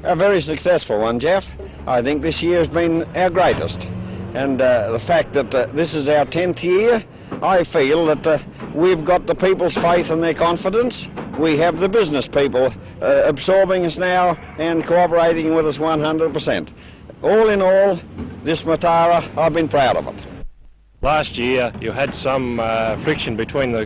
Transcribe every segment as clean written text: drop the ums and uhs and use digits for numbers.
A very successful one, Jeff. I think this year has been our greatest. And the fact that this is our 10th year, I feel that we've got the people's faith and their confidence. We have the business people absorbing us now and cooperating with us 100%. All in all, this Matara, I've been proud of it. Last year you had some friction between the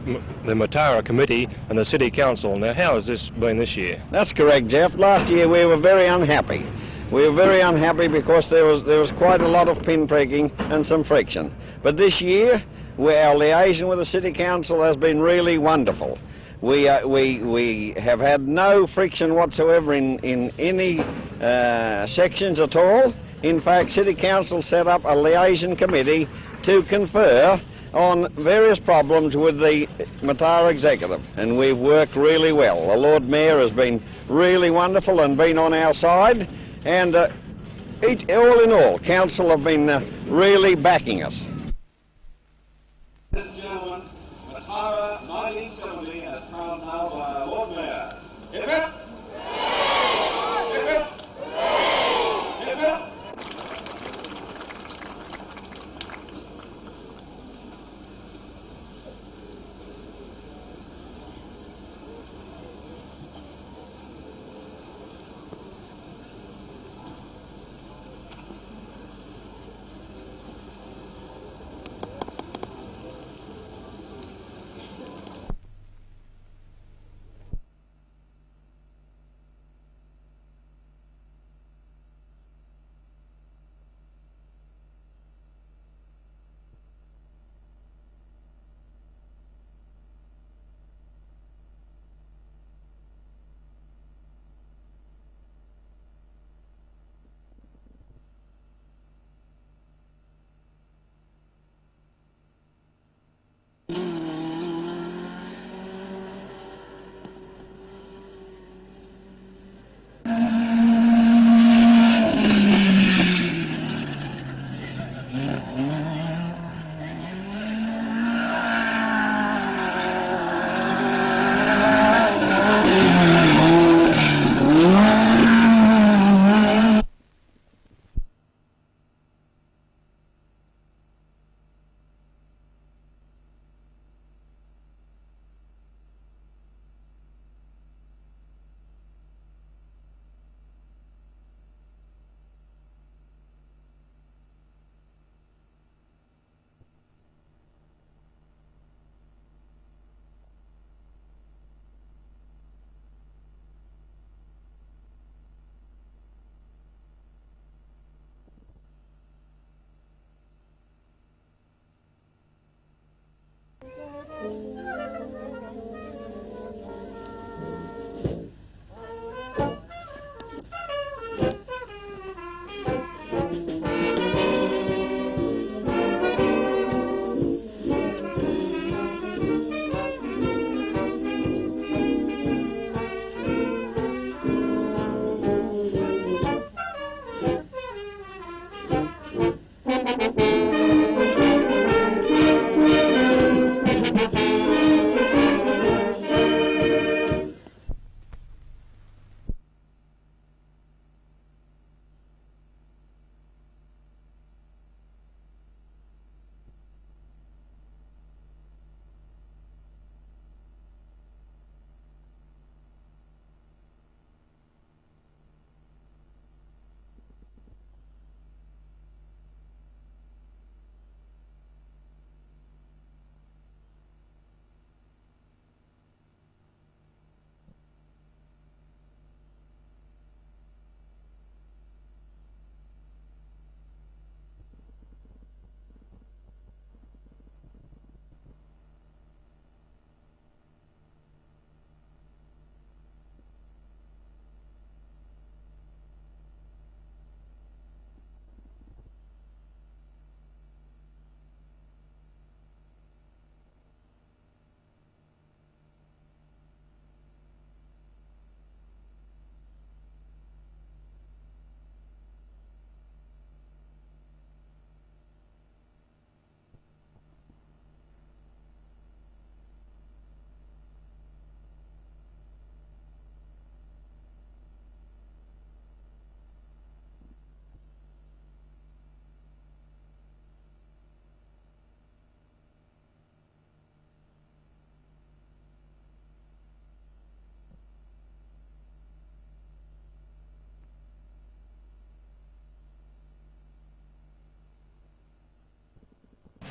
Matara committee and the City Council. Now how has this been this year? That's correct, Jeff. Last year we were very unhappy. We were very unhappy because there was quite a lot of pinpricking and some friction. But this year our liaison with the City Council has been really wonderful. We have had no friction whatsoever in any sections at all. In fact, City Council set up a liaison committee to confer on various problems with the Matara Executive, and we've worked really well. The Lord Mayor has been really wonderful and been on our side, and all in all, Council have been really backing us. Ladies and gentlemen, Matara 1970 as crowned now by our Lord Mayor. Hip hip! Hip hip! Hip hip!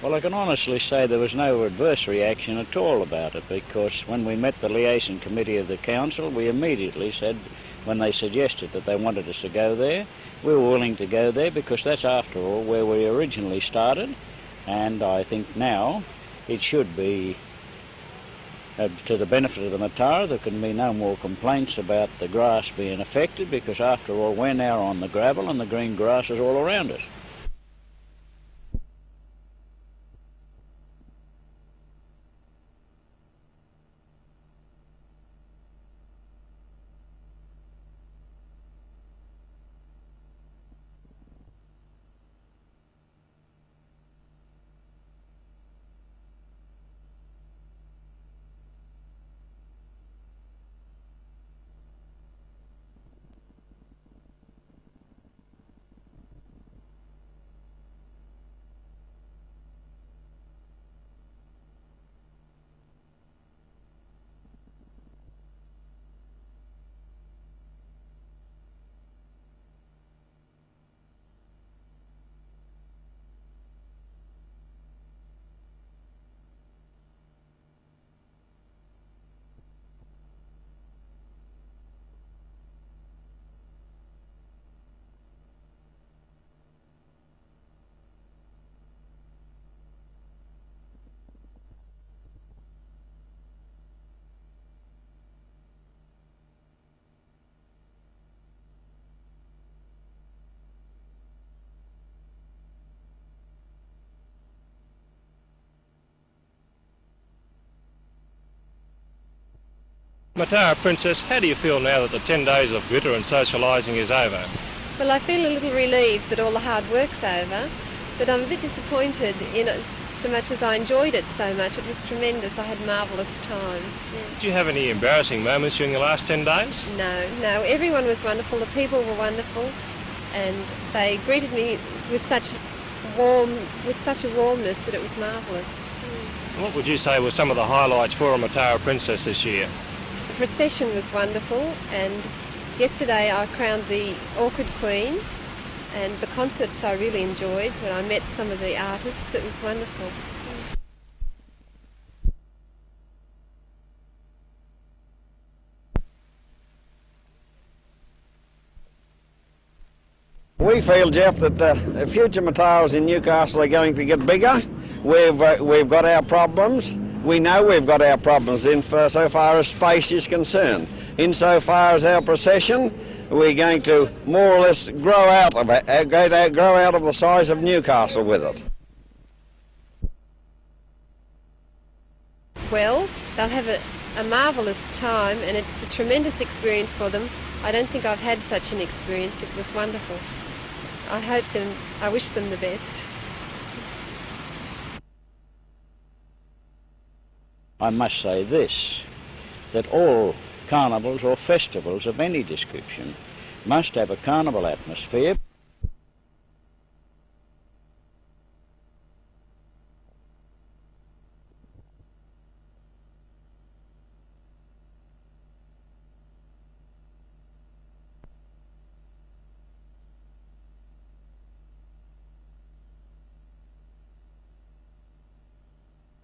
Well, I can honestly say there was no adverse reaction at all about it, because when we met the liaison committee of the council, we immediately said, when they suggested that they wanted us to go there, we were willing to go there, because that's after all where we originally started, and I think now it should be to the benefit of the Matara. There can be no more complaints about the grass being affected, because after all we're now on the gravel and the green grass is all around us. Matara Princess, how do you feel now that the 10 days of glitter and socialising is over? Well, I feel a little relieved that all the hard work's over, but I'm a bit disappointed in it so much as I enjoyed it so much. It was tremendous. I had a marvellous time. Yeah. Do you have any embarrassing moments during the last 10 days? No, everyone was wonderful. The people were wonderful, and they greeted me with such a warmness that it was marvellous. What would you say were some of the highlights for a Matara Princess this year? The procession was wonderful, and yesterday I crowned the Orchid Queen, and the concerts I really enjoyed when I met some of the artists. It was wonderful. We feel, Jeff, that the future Mataras in Newcastle are going to get bigger. We've got our problems. We know we've got our problems so far as space is concerned. Insofar as our procession, we're going to more or less grow out of it, grow out of the size of Newcastle with it. Well, they'll have a marvellous time, and it's a tremendous experience for them. I don't think I've had such an experience. It was wonderful. I wish them the best. I must say this, that all carnivals or festivals of any description must have a carnival atmosphere.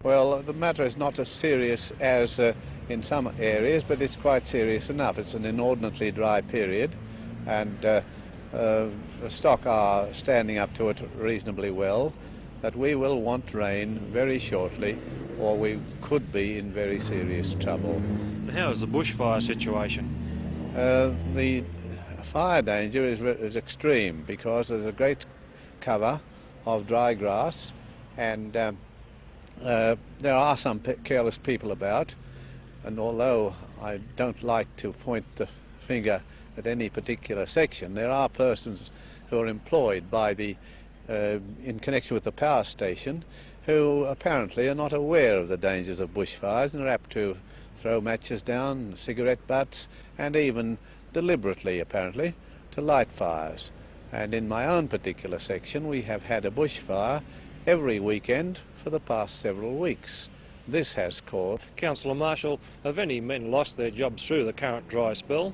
Well, the matter is not as serious as in some areas, but it's quite serious enough. It's an inordinately dry period, and the stock are standing up to it reasonably well, but we will want rain very shortly, or we could be in very serious trouble. And how is the bushfire situation? The fire danger is extreme, because there's a great cover of dry grass, and there are some careless people about, and although I don't like to point the finger at any particular section, there are persons who are employed by in connection with the power station who apparently are not aware of the dangers of bushfires and are apt to throw matches down, cigarette butts, and even deliberately, apparently, to light fires. And in my own particular section, we have had a bushfire every weekend for the past several weeks. This has caused... Councillor Marshall, have any men lost their jobs through the current dry spell?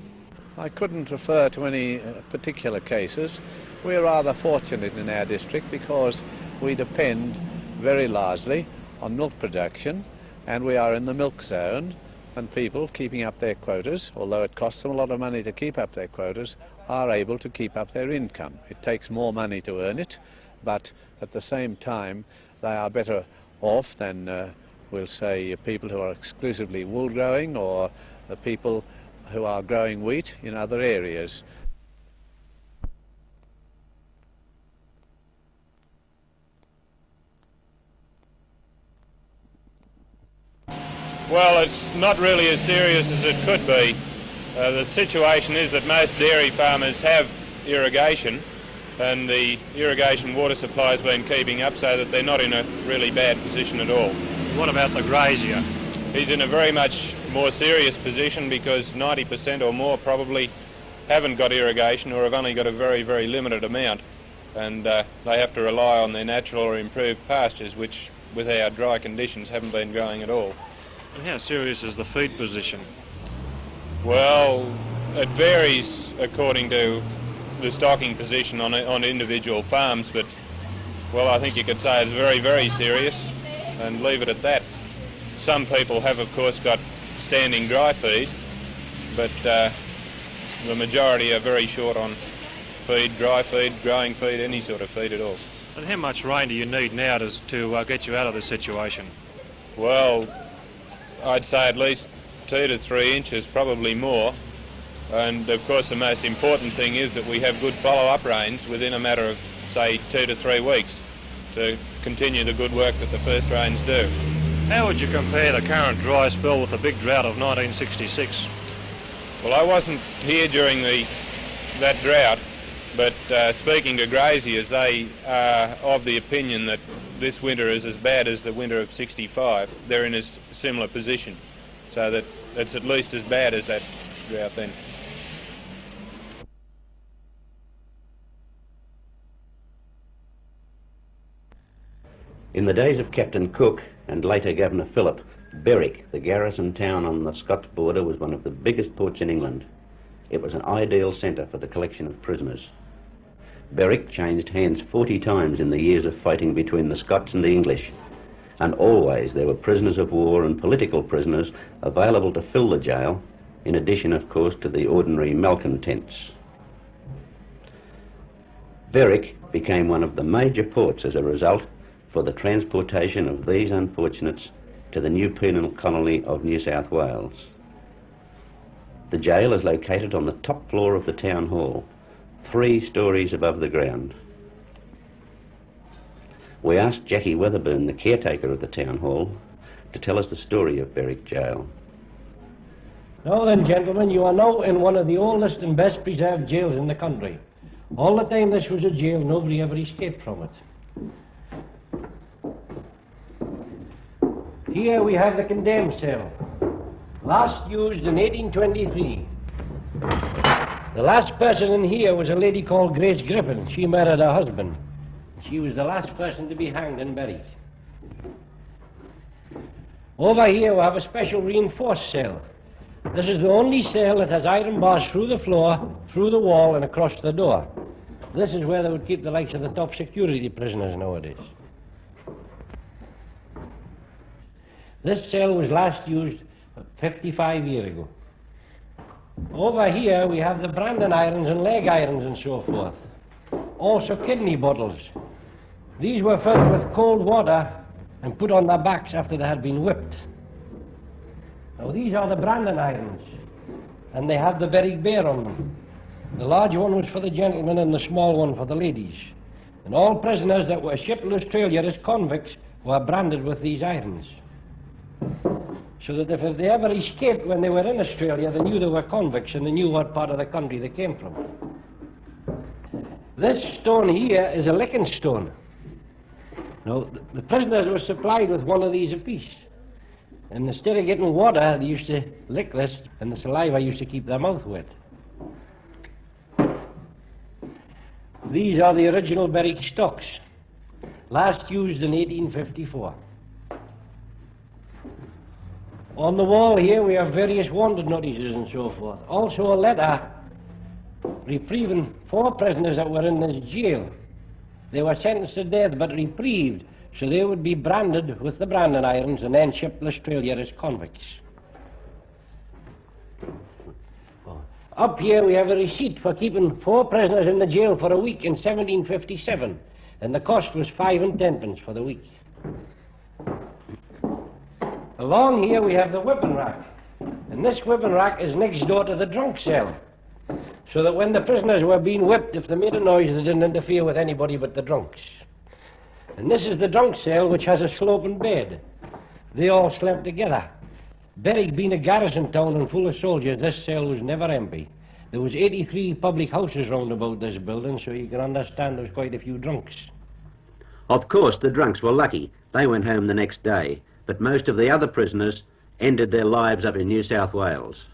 I couldn't refer to any particular cases. We're rather fortunate in our district because we depend very largely on milk production, and we are in the milk zone, and people keeping up their quotas, although it costs them a lot of money to keep up their quotas, are able to keep up their income. It takes more money to earn it, but at the same time they are better off than we'll say people who are exclusively wool growing, or the people who are growing wheat in other areas. Well, it's not really as serious as it could be. The situation is that most dairy farmers have irrigation, and the irrigation water supply has been keeping up so that they're not in a really bad position at all. What about the grazier? He's in a very much more serious position because 90% or more probably haven't got irrigation or have only got a very, very limited amount, and they have to rely on their natural or improved pastures, which with our dry conditions haven't been growing at all. And how serious is the feed position? Well, it varies according to the stocking position on individual farms, but well, I think you could say it's very, very serious and leave it at that. Some people have, of course, got standing dry feed, but the majority are very short on feed, dry feed, growing feed, any sort of feed at all. And how much rain do you need now to get you out of this situation? Well, I'd say at least 2 to 3 inches, probably more. And of course the most important thing is that we have good follow-up rains within a matter of, say, 2 to 3 weeks to continue the good work that the first rains do. How would you compare the current dry spell with the big drought of 1966? Well, I wasn't here during that drought, but speaking to graziers, they are of the opinion that this winter is as bad as the winter of 65. They're in a similar position, so that it's at least as bad as that drought then. In the days of Captain Cook and later Governor Phillip, Berwick, the garrison town on the Scots border, was one of the biggest ports in England. It was an ideal centre for the collection of prisoners. Berwick changed hands 40 times in the years of fighting between the Scots and the English, and always there were prisoners of war and political prisoners available to fill the jail, in addition, of course, to the ordinary malcontents. Berwick became one of the major ports as a result for the transportation of these unfortunates to the new penal colony of New South Wales. The jail is located on the top floor of the town hall, 3 stories above the ground. We asked Jackie Weatherburn, the caretaker of the town hall, to tell us the story of Berwick Jail. Now then, gentlemen, you are now in one of the oldest and best preserved jails in the country. All the time this was a jail, nobody ever escaped from it. Here we have the condemned cell, last used in 1823. The last person in here was a lady called Grace Griffin. She murdered her husband. She was the last person to be hanged and buried. Over here we have a special reinforced cell. This is the only cell that has iron bars through the floor, through the wall and across the door. This is where they would keep the likes of the top security prisoners nowadays. This cell was last used 55 years ago. Over here we have the branding irons and leg irons and so forth. Also kidney bottles. These were filled with cold water and put on their backs after they had been whipped. Now these are the branding irons, and they have the Berwick bear on them. The large one was for the gentlemen and the small one for the ladies. And all prisoners that were shipped to Australia as convicts were branded with these irons, so that if they ever escaped when they were in Australia, they knew they were convicts and they knew what part of the country they came from. This stone here is a licking stone. Now, the prisoners were supplied with one of these apiece. And instead of getting water, they used to lick this, and the saliva used to keep their mouth wet. These are the original Berwick stocks, last used in 1854. On the wall here we have various wanted notices and so forth. Also a letter reprieving 4 prisoners that were in this jail. They were sentenced to death but reprieved So they would be branded with the branding irons and then shipped to Australia as convicts. Up here we have a receipt for keeping 4 prisoners in the jail for a week in 1757, and the cost was 5 and 10 pence for the week. Along here we have the whipping rack, and this whipping rack is next door to the drunk cell, so that when the prisoners were being whipped, if they made a noise, they didn't interfere with anybody but the drunks. And this is the drunk cell, which has a sloping bed. They all slept together. Berwick being a garrison town and full of soldiers, this cell was never empty. There was 83 public houses round about this building, so you can understand there was quite a few drunks. Of course, the drunks were lucky. They went home the next day, but most of the other prisoners ended their lives up in New South Wales.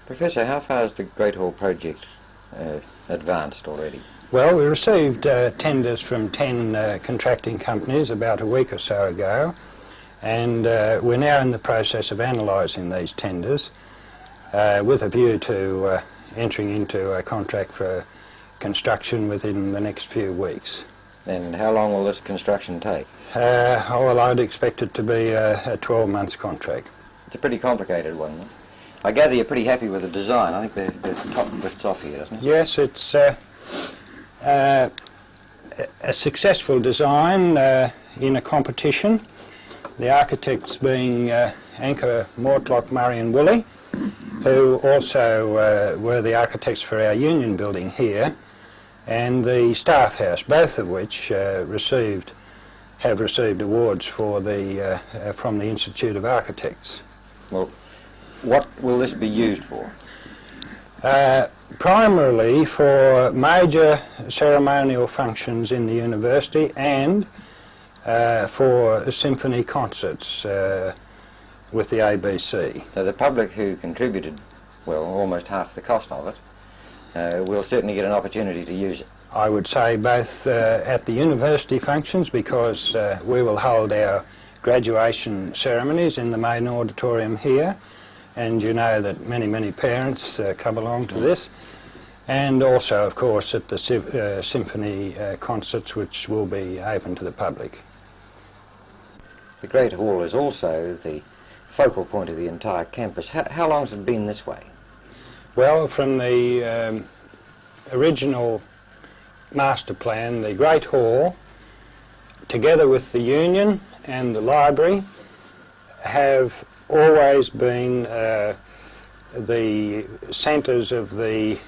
Professor, how far has the Great Hall project advanced already? Well, we received tenders from 10 contracting companies about a week or so ago, and we're now in the process of analysing these tenders with a view to entering into a contract for construction within the next few weeks. And how long will this construction take? Well, I'd expect it to be a 12-month contract. It's a pretty complicated one. I gather you're pretty happy with the design. I think the top lifts off here, doesn't it? Yes, it's a successful design in a competition. The architects being Anchor, Mortlock, Murray and Woolley, who also were the architects for our union building here, and the staff house, both of which have received awards for from the Institute of Architects. Well, what will this be used for? Primarily for major ceremonial functions in the university and for symphony concerts with the ABC. So the public who contributed, well, almost half the cost of it, will certainly get an opportunity to use it. I would say both at the university functions, because we will hold our graduation ceremonies in the main auditorium here, and you know that many parents come along to this, and also of course at the symphony concerts, which will be open to the public. The Great Hall is also the focal point of the entire campus. How long has it been this way? Well, from the original master plan, the Great Hall, together with the Union and the library, have always been the centres of the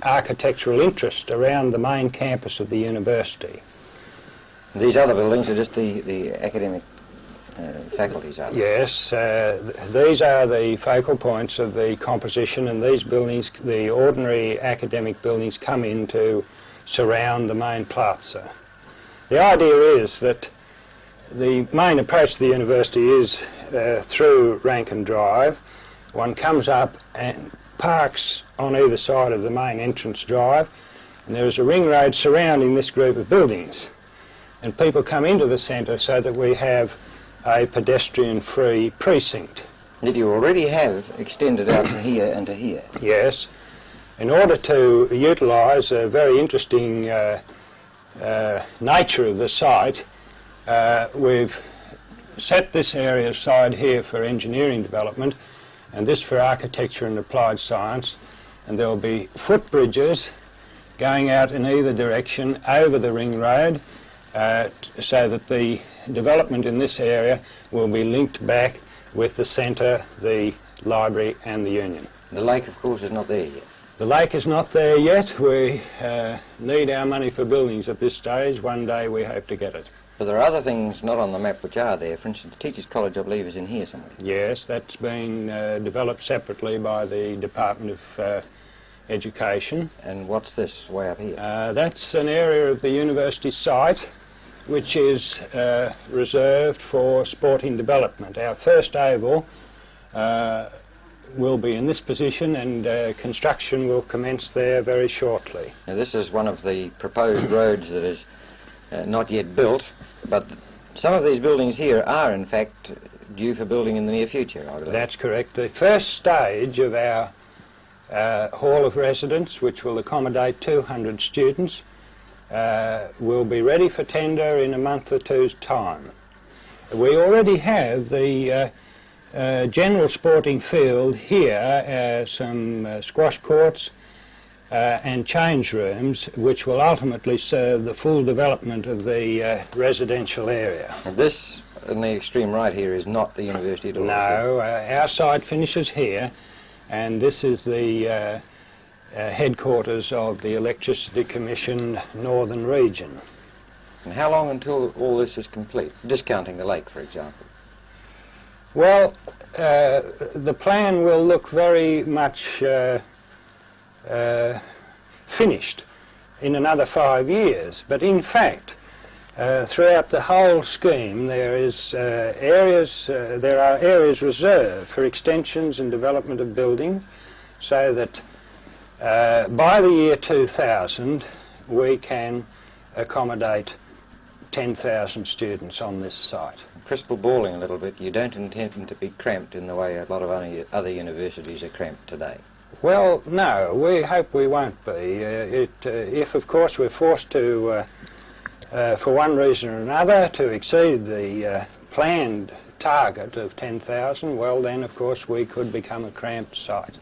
architectural interest around the main campus of the university. These other buildings are just the academic faculties, are they? Yes, these are the focal points of the composition, and these buildings, the ordinary academic buildings, come in to surround the main plaza. The idea is that the main approach to the university is through Rankin Drive. One comes up and parks on either side of the main entrance drive, and there is a ring road surrounding this group of buildings. And people come into the centre so that we have a pedestrian-free precinct. That you already have extended out from here and to here? Yes. In order to utilise a very interesting nature of the site, we've set this area aside here for engineering development, and this for architecture and applied science, and there will be footbridges going out in either direction over the ring road, so that the development in this area will be linked back with the centre, the library and the union. The lake, of course, is not there yet. The lake is not there yet. We need our money for buildings at this stage. One day we hope to get it. But there are other things not on the map which are there. For instance, the Teachers' College, I believe, is in here somewhere. Yes, that's been developed separately by the Department of Education. And what's this way up here? That's an area of the university site which is reserved for sporting development. Our first oval will be in this position, and construction will commence there very shortly. Now, this is one of the proposed roads that is not yet built, but some of these buildings here are in fact due for building in the near future, I believe. That's correct. The first stage of our hall of residence, which will accommodate 200 students, will be ready for tender in a month or two's time. We already have the general sporting field here, some squash courts and change rooms, which will ultimately serve the full development of the residential area. And this, in the extreme right here, is not the university at all? No, our site finishes here, and this is the headquarters of the Electricity Commission Northern Region. And how long until all this is complete, discounting the lake, for example? Well, the plan will look very much finished in another 5 years, but in fact throughout the whole scheme there are areas reserved for extensions and development of buildings, so that by the year 2000 we can accommodate 10,000 students on this site. Crystal balling a little bit, you don't intend them to be cramped in the way a lot of other universities are cramped today? Well, no, we hope we won't be. If of course we're forced to for one reason or another, to exceed the planned target of 10,000, well then of course we could become a cramped site.